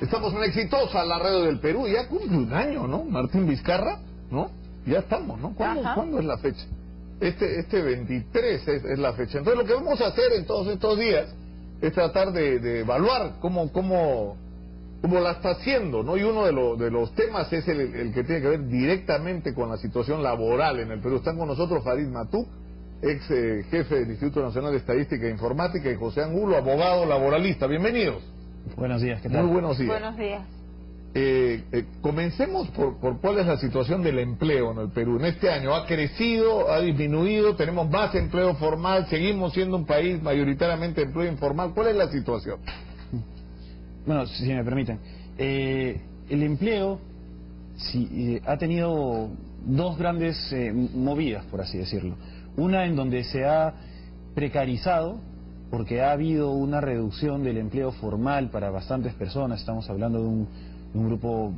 Estamos en Exitosa, la radio del Perú. Ya cumple un año, ¿no? Martín Vizcarra, ¿no? Ya estamos, ¿no? ¿Cuándo es la fecha? Este 23 es la fecha. Entonces lo que vamos a hacer en todos estos días es tratar de evaluar cómo la está haciendo, ¿no? Y uno de los temas es el que tiene que ver directamente con la situación laboral en el Perú. Están con nosotros Farid Matuk, ex jefe del Instituto Nacional de Estadística e Informática, y José Angulo, abogado laboralista. Bienvenidos. Buenos días, ¿qué tal? Muy buenos días. Buenos días. Comencemos por cuál es la situación del empleo en el Perú. En este año ha crecido, ha disminuido, tenemos más empleo formal, seguimos siendo un país mayoritariamente de empleo informal. ¿Cuál es la situación? Bueno, si me permiten, el empleo ha tenido dos grandes movidas, por así decirlo. Una en donde se ha precarizado, porque ha habido una reducción del empleo formal para bastantes personas. Estamos hablando de un grupo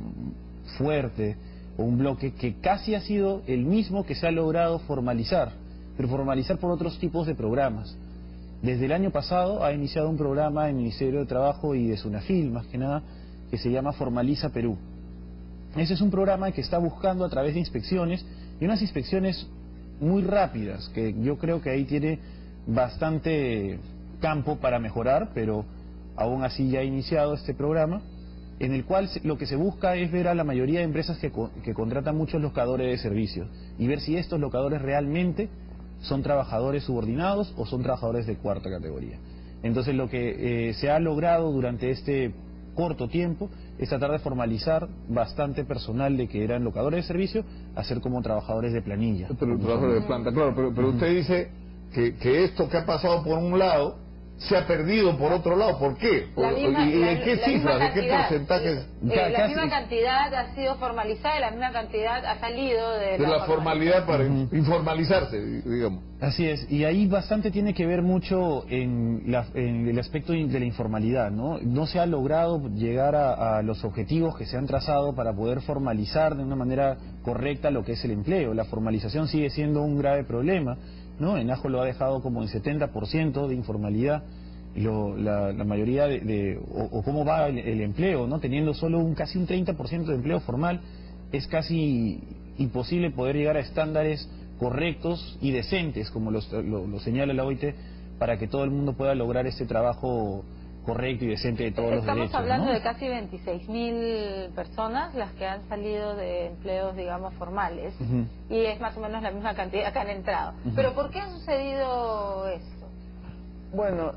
fuerte, o un bloque que casi ha sido el mismo que se ha logrado formalizar, pero formalizar por otros tipos de programas. Desde el año pasado ha iniciado un programa en el Ministerio de Trabajo y de SUNAFIL, más que nada, que se llama Formaliza Perú. Ese es un programa que está buscando a través de inspecciones, y unas inspecciones muy rápidas, que yo creo que ahí tiene bastante campo para mejorar, pero aún así ya ha iniciado este programa, en el cual lo que se busca es ver a la mayoría de empresas que contratan muchos locadores de servicios, y ver si estos locadores realmente son trabajadores subordinados o son trabajadores de cuarta categoría. Entonces lo que se ha logrado durante este corto tiempo es tratar de formalizar bastante personal de que eran locadores de servicio a ser como trabajadores de planilla. Pero trabajadores de planta, claro, pero usted dice que esto que ha pasado por un lado se ha perdido por otro lado. ¿Por qué? ¿Y en qué cifras, de qué porcentajes? La misma cantidad ha sido formalizada y la misma cantidad ha salido de la formalidad para informalizarse, digamos. Así es, y ahí bastante tiene que ver mucho en el aspecto de la informalidad, ¿no? No se ha logrado llegar a los objetivos que se han trazado para poder formalizar de una manera correcta lo que es el empleo. La formalización sigue siendo un grave problema, ¿no? Enajo lo ha dejado como en 70% de informalidad, la mayoría o cómo va el empleo, ¿no? Teniendo solo casi un 30% de empleo formal, es casi imposible poder llegar a estándares correctos y decentes, como lo señala la OIT, para que todo el mundo pueda lograr ese trabajo correcto y decente de todos los derechos. Estamos hablando, ¿no?, de casi 26.000 personas las que han salido de empleos, digamos, formales, y es más o menos la misma cantidad que han entrado. Pero ¿por qué ha sucedido esto? Bueno,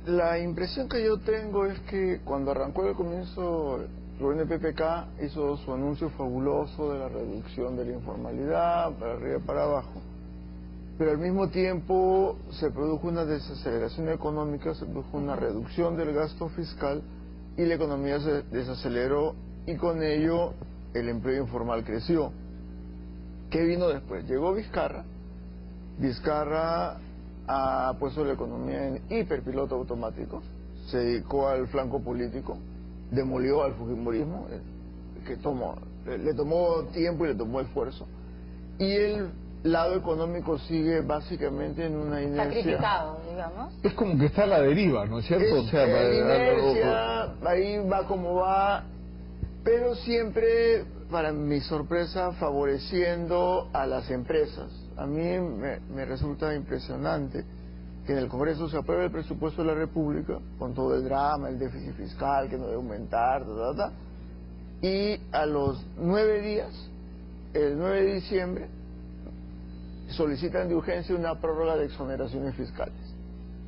la impresión que yo tengo es que cuando arrancó el comienzo, el gobierno de PPK hizo su anuncio fabuloso de la reducción de la informalidad, para arriba y para abajo. Pero al mismo tiempo se produjo una desaceleración económica, se produjo una reducción del gasto fiscal y la economía se desaceleró, y con ello el empleo informal creció. ¿Qué vino después? Llegó Vizcarra. Vizcarra ha puesto la economía en hiperpiloto automático, se dedicó al flanco político, demolió al fujimorismo, que le tomó tiempo y le tomó esfuerzo, y el lado económico sigue básicamente en una inercia. Sacrificado, digamos. Es como que está a la deriva, ¿no es cierto? Inercia, ahí va como va, pero siempre, para mi sorpresa, favoreciendo a las empresas. A mí me resulta impresionante que en el Congreso se apruebe el presupuesto de la República, con todo el drama, el déficit fiscal que no debe aumentar, y a los 9 días, el 9 de diciembre, solicitan de urgencia una prórroga de exoneraciones fiscales.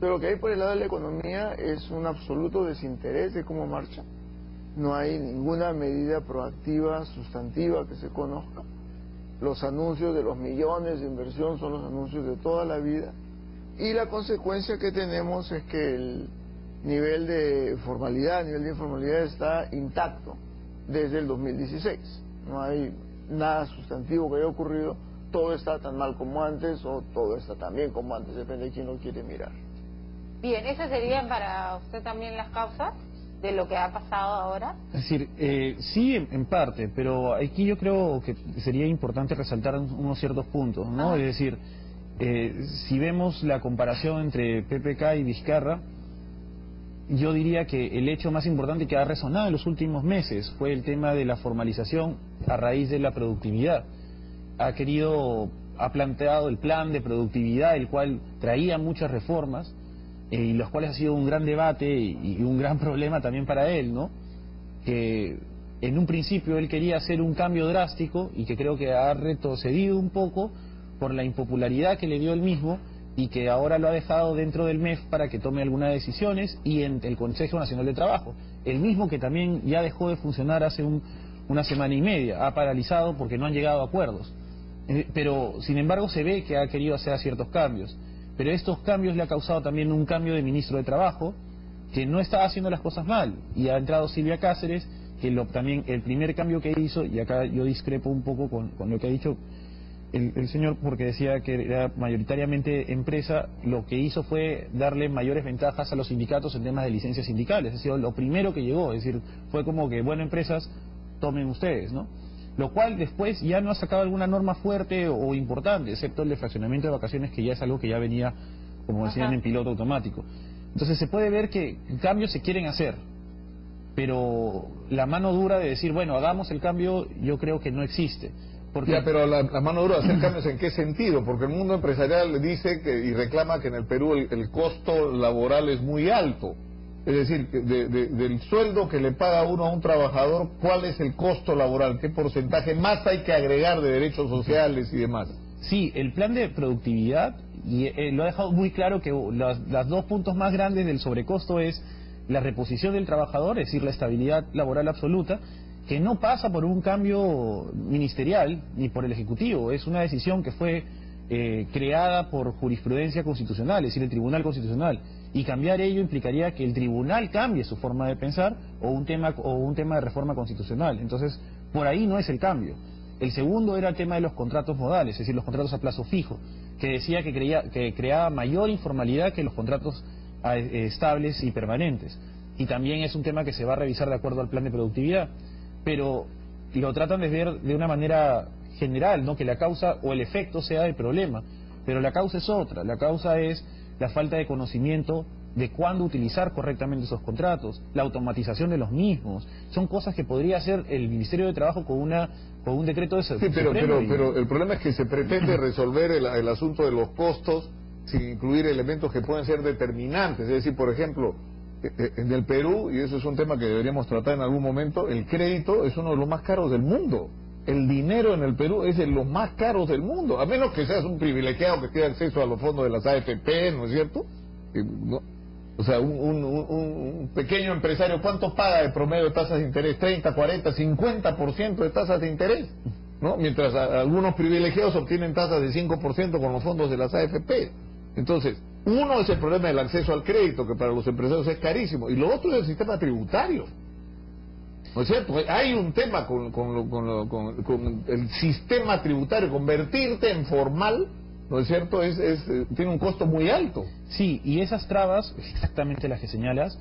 Pero lo que hay por el lado de la economía es un absoluto desinterés de cómo marcha. No hay ninguna medida proactiva, sustantiva que se conozca. Los anuncios de los millones de inversión son los anuncios de toda la vida. Y la consecuencia que tenemos es que el nivel de formalidad, el nivel de informalidad está intacto desde el 2016. No hay nada sustantivo que haya ocurrido. Todo está tan mal como antes, o todo está tan bien como antes, depende de quién lo quiere mirar. Bien, ¿esas serían para usted también las causas de lo que ha pasado ahora? Es decir, sí, en parte, pero aquí yo creo que sería importante resaltar unos ciertos puntos, ¿no? Es decir, si vemos la comparación entre PPK y Vizcarra, yo diría que el hecho más importante que ha resonado en los últimos meses fue el tema de la formalización a raíz de la productividad. Ha planteado el plan de productividad, el cual traía muchas reformas, y los cuales ha sido un gran debate y un gran problema también para él, ¿no? Que en un principio él quería hacer un cambio drástico y que creo que ha retrocedido un poco por la impopularidad que le dio él mismo, y que ahora lo ha dejado dentro del MEF para que tome algunas decisiones, y en el Consejo Nacional de Trabajo, el mismo que también ya dejó de funcionar hace una semana y media, ha paralizado porque no han llegado a acuerdos. Pero sin embargo se ve que ha querido hacer ciertos cambios, pero estos cambios le ha causado también un cambio de ministro de Trabajo, que no está haciendo las cosas mal, y ha entrado Silvia Cáceres, que también el primer cambio que hizo, y acá yo discrepo un poco con lo que ha dicho el señor, porque decía que era mayoritariamente empresa, lo que hizo fue darle mayores ventajas a los sindicatos en temas de licencias sindicales. Es decir, lo primero que llegó, es decir, fue como que, bueno, empresas, tomen ustedes, ¿no? Lo cual después ya no ha sacado alguna norma fuerte o importante, excepto el de fraccionamiento de vacaciones, que ya es algo que ya venía, como decían, en piloto automático. Entonces se puede ver que cambios se quieren hacer, pero la mano dura de decir, bueno, hagamos el cambio, yo creo que no existe. Porque... Ya, pero la mano dura de hacer cambios, ¿en qué sentido? Porque el mundo empresarial dice y reclama que en el Perú el costo laboral es muy alto. Es decir, del sueldo que le paga uno a un trabajador, ¿cuál es el costo laboral? ¿Qué porcentaje más hay que agregar de derechos sociales y demás? Sí, el plan de productividad lo ha dejado muy claro, que las dos puntos más grandes del sobrecosto es la reposición del trabajador, es decir, la estabilidad laboral absoluta, que no pasa por un cambio ministerial ni por el Ejecutivo, es una decisión que fue creada por jurisprudencia constitucional, es decir, el Tribunal Constitucional, y cambiar ello implicaría que el Tribunal cambie su forma de pensar o un tema de reforma constitucional. Entonces, por ahí no es el cambio. El segundo era el tema de los contratos modales, es decir, los contratos a plazo fijo, que decía que creaba mayor informalidad que los contratos estables y permanentes. Y también es un tema que se va a revisar de acuerdo al plan de productividad. Pero lo tratan de ver de una manera general, no que la causa o el efecto sea el problema, pero la causa es otra. La causa es la falta de conocimiento de cuándo utilizar correctamente esos contratos, la automatización de los mismos. Son cosas que podría hacer el Ministerio de Trabajo con un decreto de Supremo. Sí, pero el problema es que se pretende resolver el asunto de los costos sin incluir elementos que pueden ser determinantes. Es decir, por ejemplo, en el Perú, y eso es un tema que deberíamos tratar en algún momento, el crédito es uno de los más caros del mundo. El dinero en el Perú es de los más caros del mundo, a menos que seas un privilegiado que tenga acceso a los fondos de las AFP, ¿no es cierto? ¿No? O sea, un pequeño empresario, ¿cuánto paga de promedio de tasas de interés? 30, 40, 50% de tasas de interés, ¿no? Mientras algunos privilegiados obtienen tasas de 5% con los fondos de las AFP. Entonces, uno es el problema del acceso al crédito, que para los empresarios es carísimo, y lo otro es el sistema tributario. ¿No es cierto? Hay un tema con el sistema tributario. Convertirte en formal, ¿no es cierto?, tiene un costo muy alto. Sí, y esas trabas, exactamente las que señalas,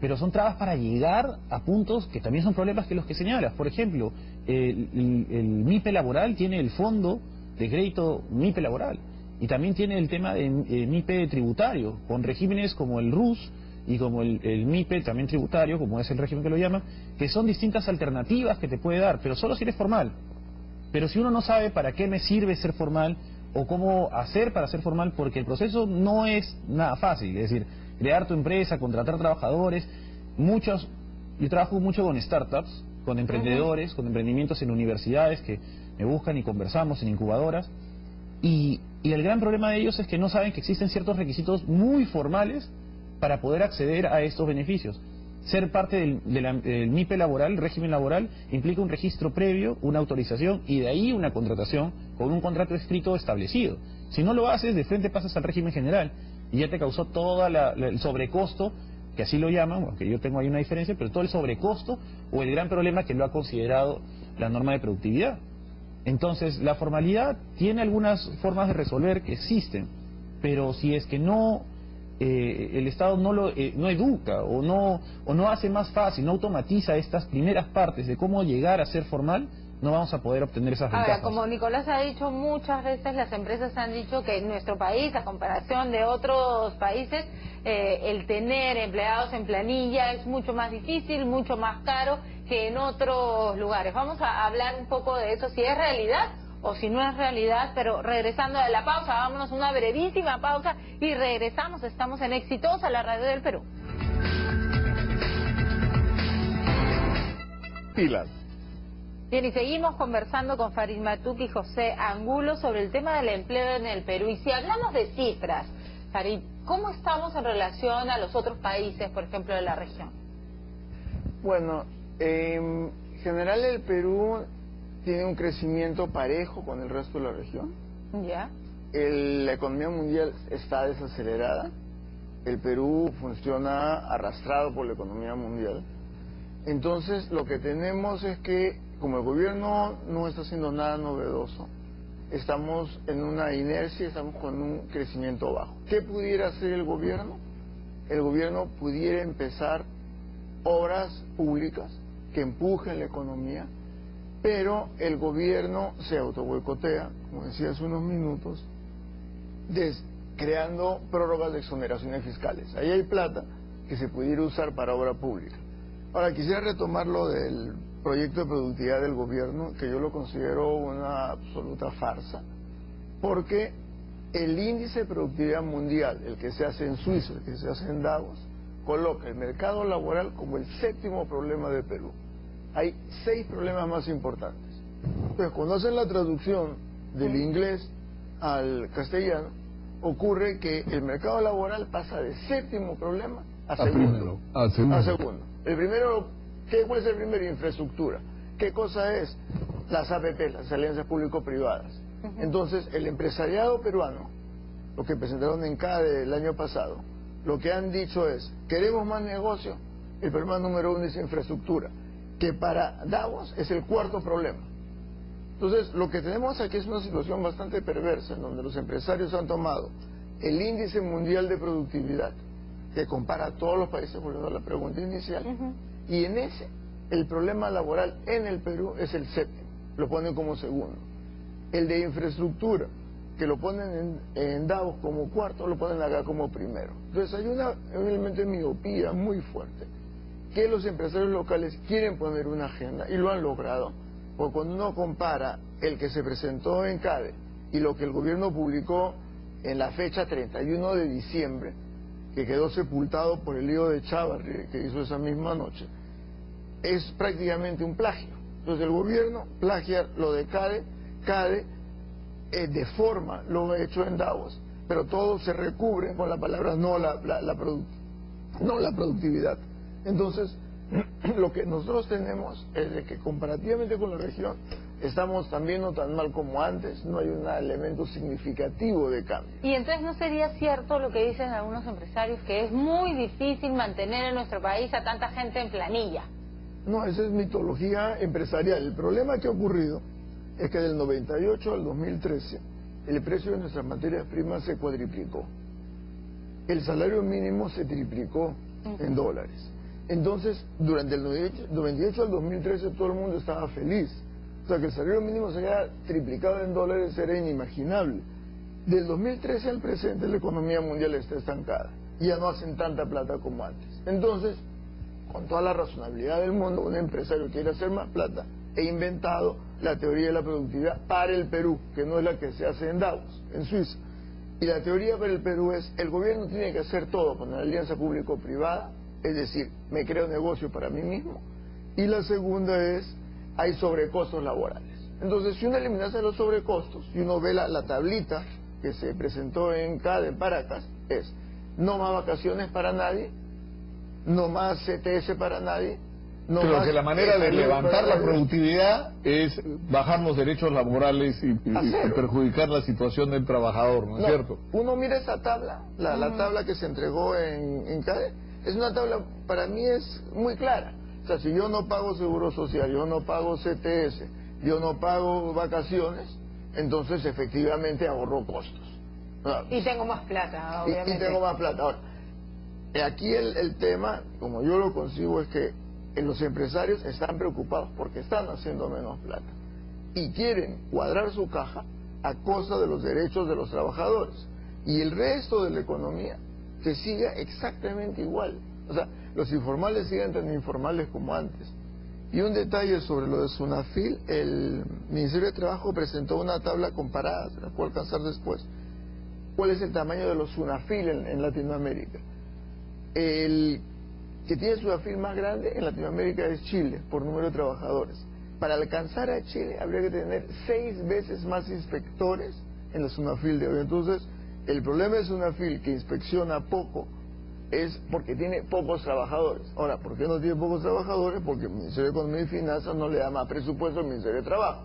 pero son trabas para llegar a puntos que también son problemas que los que señalas. Por ejemplo, el MIPE laboral tiene el fondo de crédito MIPE laboral, y también tiene el tema de MIPE tributario, con regímenes como el RUS y como el MIPE también tributario, como es el régimen que lo llaman, que son distintas alternativas que te puede dar, pero solo si eres formal. Pero si uno no sabe para qué me sirve ser formal o cómo hacer para ser formal, porque el proceso no es nada fácil, es decir, crear tu empresa, contratar trabajadores, yo trabajo mucho con startups, con emprendedores, con emprendimientos en universidades que me buscan y conversamos en incubadoras, y el gran problema de ellos es que no saben que existen ciertos requisitos muy formales para poder acceder a estos beneficios. Ser parte del MIPE laboral, el régimen laboral, implica un registro previo, una autorización y de ahí una contratación con un contrato escrito establecido. Si no lo haces, de frente pasas al régimen general y ya te causó todo el sobrecosto, que así lo llaman, aunque yo tengo ahí una diferencia, pero todo el sobrecosto o el gran problema que lo ha considerado la norma de productividad. Entonces, la formalidad tiene algunas formas de resolver que existen, pero si es que el Estado no educa o no hace más fácil, no automatiza estas primeras partes de cómo llegar a ser formal, no vamos a poder obtener esas Ahora, ventajas. como Nicolás ha dicho, muchas veces las empresas han dicho que en nuestro país, a comparación de otros países, el tener empleados en planilla es mucho más difícil, mucho más caro que en otros lugares. Vamos a hablar un poco de eso, si es realidad o si no es realidad, pero regresando de la pausa, vámonos a una brevísima pausa y regresamos. Estamos en Exitosa, la radio del Perú. Pilas. Bien, y seguimos conversando con Farid Matuk y José Angulo sobre el tema del empleo en el Perú. Y si hablamos de cifras, Farid, ¿cómo estamos en relación a los otros países, por ejemplo, de la región? Bueno, en general el Perú tiene un crecimiento parejo con el resto de la región. ¿Ya? La economía mundial está desacelerada. El Perú funciona arrastrado por la economía mundial. Entonces, lo que tenemos es que, como el gobierno no está haciendo nada novedoso, estamos en una inercia, estamos con un crecimiento bajo. ¿Qué pudiera hacer el gobierno? El gobierno pudiera empezar obras públicas que empujen la economía, pero el gobierno se autoboicotea, como decía hace unos minutos, creando prórrogas de exoneraciones fiscales. Ahí hay plata que se pudiera usar para obra pública. Ahora, quisiera retomar lo del proyecto de productividad del gobierno, que yo lo considero una absoluta farsa, porque el índice de productividad mundial, el que se hace en Suiza, el que se hace en Davos, coloca el mercado laboral como el 7º problema de Perú. Hay 6 problemas más importantes. Entonces, cuando hacen la traducción del inglés al castellano, ocurre que el mercado laboral pasa de 7º problema a segundo. A segundo. El primero, ¿cuál es el primero? Infraestructura. ¿Qué cosa es? Las APP, las alianzas público-privadas. Entonces, el empresariado peruano, lo que presentaron en CADE el año pasado, lo que han dicho es, queremos más negocio, el problema número 1 es infraestructura, que para Davos es el 4º problema. Entonces, lo que tenemos aquí es una situación bastante perversa, en donde los empresarios han tomado el índice mundial de productividad, que compara a todos los países, volviendo a la pregunta inicial, y en ese, el problema laboral en el Perú es el 7º, lo ponen como segundo. El de infraestructura, que lo ponen en Davos como 4º, lo ponen acá como primero. Entonces hay un elemento de miopía muy fuerte, que los empresarios locales quieren poner una agenda, y lo han logrado, porque cuando uno compara el que se presentó en CADE y lo que el gobierno publicó en la fecha 31 de diciembre, que quedó sepultado por el lío de Chávarri que hizo esa misma noche, es prácticamente un plagio. Entonces el gobierno plagia lo de CADE deforma lo hecho en Davos, pero todo se recubre con la palabra no la productividad. Entonces, lo que nosotros tenemos es de que comparativamente con la región estamos también no tan mal como antes, no hay un elemento significativo de cambio. Y entonces no sería cierto lo que dicen algunos empresarios, que es muy difícil mantener en nuestro país a tanta gente en planilla. No, esa es mitología empresarial. El problema que ha ocurrido es que del 98 al 2013 el precio de nuestras materias primas se cuadriplicó. El salario mínimo se triplicó en dólares. Entonces, durante el 98 al 2013 todo el mundo estaba feliz. O sea, que el salario mínimo se haya triplicado en dólares era inimaginable. Del 2013 al presente la economía mundial está estancada. Ya no hacen tanta plata como antes. Entonces, con toda la razonabilidad del mundo, un empresario quiere hacer más plata. He inventado la teoría de la productividad para el Perú, que no es la que se hace en Davos, en Suiza. Y la teoría para el Perú es, el gobierno tiene que hacer todo con la alianza público-privada, es decir, me creo negocio para mí mismo. Y la segunda es, hay sobrecostos laborales. Entonces, si uno eliminase los sobrecostos, y uno ve la tablita que se presentó en CADE, en Paracas, es, no más vacaciones para nadie, no más CTS para nadie. No Creo más que la manera de levantar la productividad es bajar los derechos laborales y perjudicar la situación del trabajador, ¿no es cierto? Uno mira esa tabla, la tabla que se entregó en CADE, es una tabla, para mí es muy clara. O sea, si yo no pago seguro social, yo no pago CTS, yo no pago vacaciones, entonces efectivamente ahorro costos. Y tengo más plata, obviamente. Y tengo más plata. Ahora, aquí el tema, como yo lo concibo, es que los empresarios están preocupados porque están haciendo menos plata. y quieren cuadrar su caja a costa de los derechos de los trabajadores. Y el resto de la economía que siga exactamente igual. O sea, los informales siguen tan informales como antes. Y un detalle sobre lo de Sunafil, el Ministerio de Trabajo presentó una tabla comparada, se la puedo alcanzar después. ¿Cuál es el tamaño de los Sunafil en Latinoamérica? El que tiene el Sunafil más grande en Latinoamérica es Chile, por número de trabajadores. Para alcanzar a Chile habría que tener 6 veces más inspectores en la Sunafil de hoy. Entonces, el problema de Sunafil, que inspecciona poco, es porque tiene pocos trabajadores. Ahora, ¿por qué no tiene pocos trabajadores? Porque el Ministerio de Economía y Finanzas no le da más presupuesto al Ministerio de Trabajo.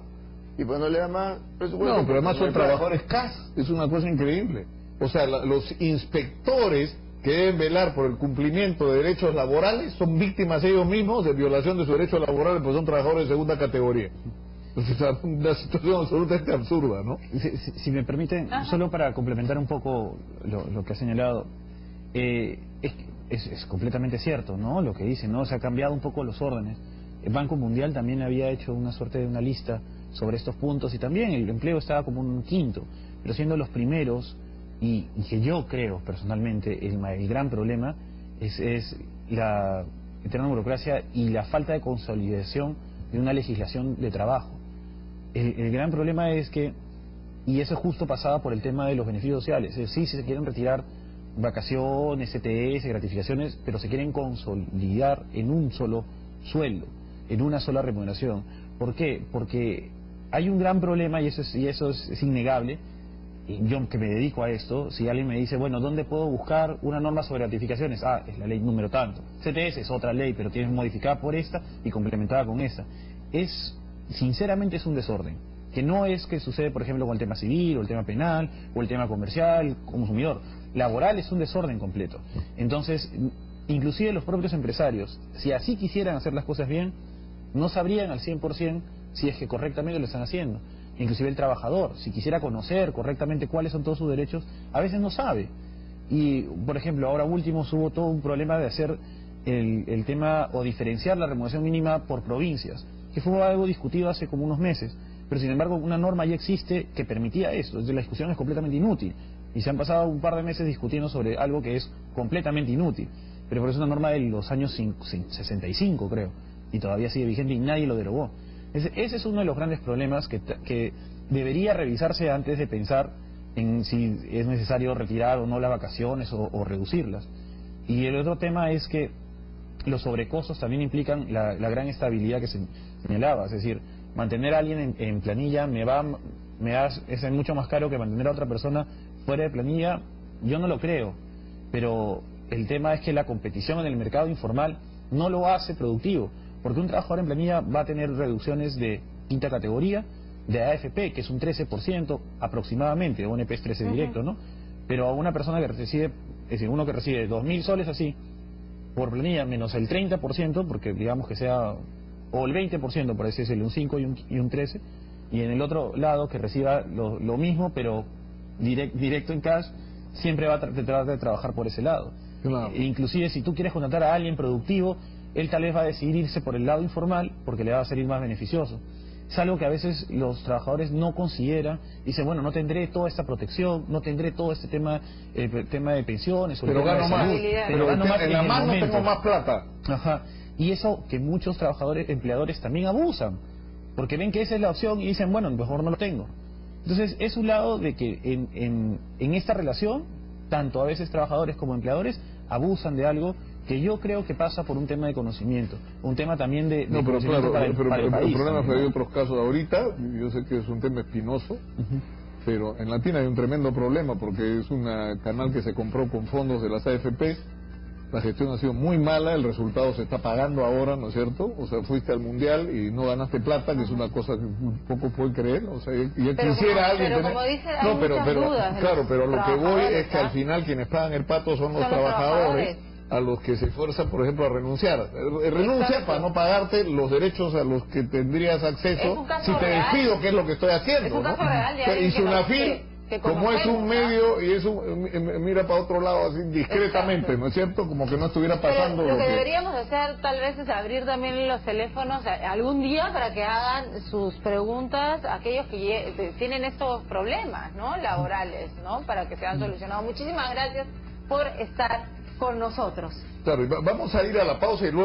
¿Y pues no le da más presupuesto? No, pero además son no trabajadores CAS. Es una cosa increíble. O sea, los inspectores que deben velar por el cumplimiento de derechos laborales son víctimas ellos mismos de violación de sus derechos laborales, pues son trabajadores de segunda categoría. O sea, una situación absolutamente absurda, ¿no? Si me permiten, solo para complementar un poco lo que ha señalado, es completamente cierto, ¿no? Lo que dicen, ¿no? Se ha cambiado un poco los órdenes. El Banco Mundial también había hecho una suerte de una lista sobre estos puntos y también el empleo estaba como un quinto, pero siendo los primeros, y que yo creo personalmente el gran problema es la eterna burocracia y la falta de consolidación de una legislación de trabajo. El gran problema es que, y eso justo pasaba por el tema de los beneficios sociales, sí, si se quieren retirar vacaciones, CTS, gratificaciones, pero se quieren consolidar en un solo sueldo, en una sola remuneración. ¿Por qué? Porque hay un gran problema, y eso es innegable. Yo que me dedico a esto, si alguien me dice, bueno, ¿dónde puedo buscar una norma sobre gratificaciones? Ah, es la ley número tanto. CTS es otra ley, pero tienes modificada por esta y complementada con esta. Sinceramente es un desorden, que no es que sucede, por ejemplo, con el tema civil, o el tema penal, o el tema comercial, consumidor. Laboral es un desorden completo. Entonces, inclusive los propios empresarios, si así quisieran hacer las cosas bien, no sabrían al 100% si es que correctamente lo están haciendo. Inclusive el trabajador, si quisiera conocer correctamente cuáles son todos sus derechos, a veces no sabe. Y, por ejemplo, ahora último hubo todo un problema de hacer el tema o diferenciar la remuneración mínima por provincias, que fue algo discutido hace como unos meses, pero sin embargo una norma ya existe que permitía eso. Entonces la discusión es completamente inútil y se han pasado un par de meses discutiendo sobre algo que es completamente inútil, pero por eso es una norma de los años 65 creo, y todavía sigue vigente y nadie lo derogó. Ese es uno de los grandes problemas que debería revisarse antes de pensar en si es necesario retirar o no las vacaciones o reducirlas. Y el otro tema es que los sobrecostos también implican la gran estabilidad que se señalaba, es decir, mantener a alguien en planilla es mucho más caro que mantener a otra persona fuera de planilla. Yo no lo creo, pero el tema es que la competición en el mercado informal no lo hace productivo, porque un trabajador en planilla va a tener reducciones de quinta categoría, de AFP, que es un 13% aproximadamente, o ONP es 13 directo, ¿no? Pero a una persona que recibe, es decir, uno que recibe 2.000 soles así, por planilla, menos el 30%, porque digamos que sea, o el 20%, por así decirlo, un 5 y un 13, y en el otro lado que reciba lo mismo, pero directo en cash, siempre va a tratar de trabajar por ese lado. Claro. Inclusive si tú quieres contratar a alguien productivo, él tal vez va a decidir irse por el lado informal porque le va a salir más beneficioso. Es algo que a veces los trabajadores no consideran. Dicen, bueno, no tendré toda esta protección, no tendré todo este tema de pensiones, o pero gano más, pero gano más en la mano tengo más plata. Ajá. Y eso que muchos empleadores también abusan, porque ven que esa es la opción y dicen, bueno, mejor no lo tengo. Entonces es un lado de que en esta relación, tanto a veces trabajadores como empleadores abusan de algo que yo creo que pasa por un tema de conocimiento, un tema también de no, pero conocimiento claro, para el país. El problema es que ¿no? hay otros casos ahorita, yo sé que es un tema espinoso, pero en Latina hay un tremendo problema porque es un canal que se compró con fondos de las AFP, la gestión ha sido muy mala, el resultado se está pagando ahora, ¿no es cierto? O sea, fuiste al Mundial y no ganaste plata, que es una cosa que poco puede creer, o sea, y quisiera alguien pero tener... como dice, hay muchas dudas claro, pero lo que voy es que al ¿ah? final quienes pagan el pato son los Son los trabajadores a los que se esfuerzan, por ejemplo, a renunciar. Renuncia Exacto. para no pagarte los derechos a los que tendrías acceso si te real. despido, que es lo que estoy haciendo. Es un ¿no? caso real de alguien Y que Sunafil como es un ¿no? medio y es mira para otro lado así discretamente, Exacto. ¿no es cierto? Como que no estuviera pasando Pero lo que que... deberíamos hacer tal vez es abrir también los teléfonos algún día para que hagan sus preguntas a aquellos que tienen estos problemas, ¿no? Laborales, ¿no? Para que sean solucionados. Muchísimas gracias por estar con nosotros. Claro, y vamos a ir a la pausa y luego...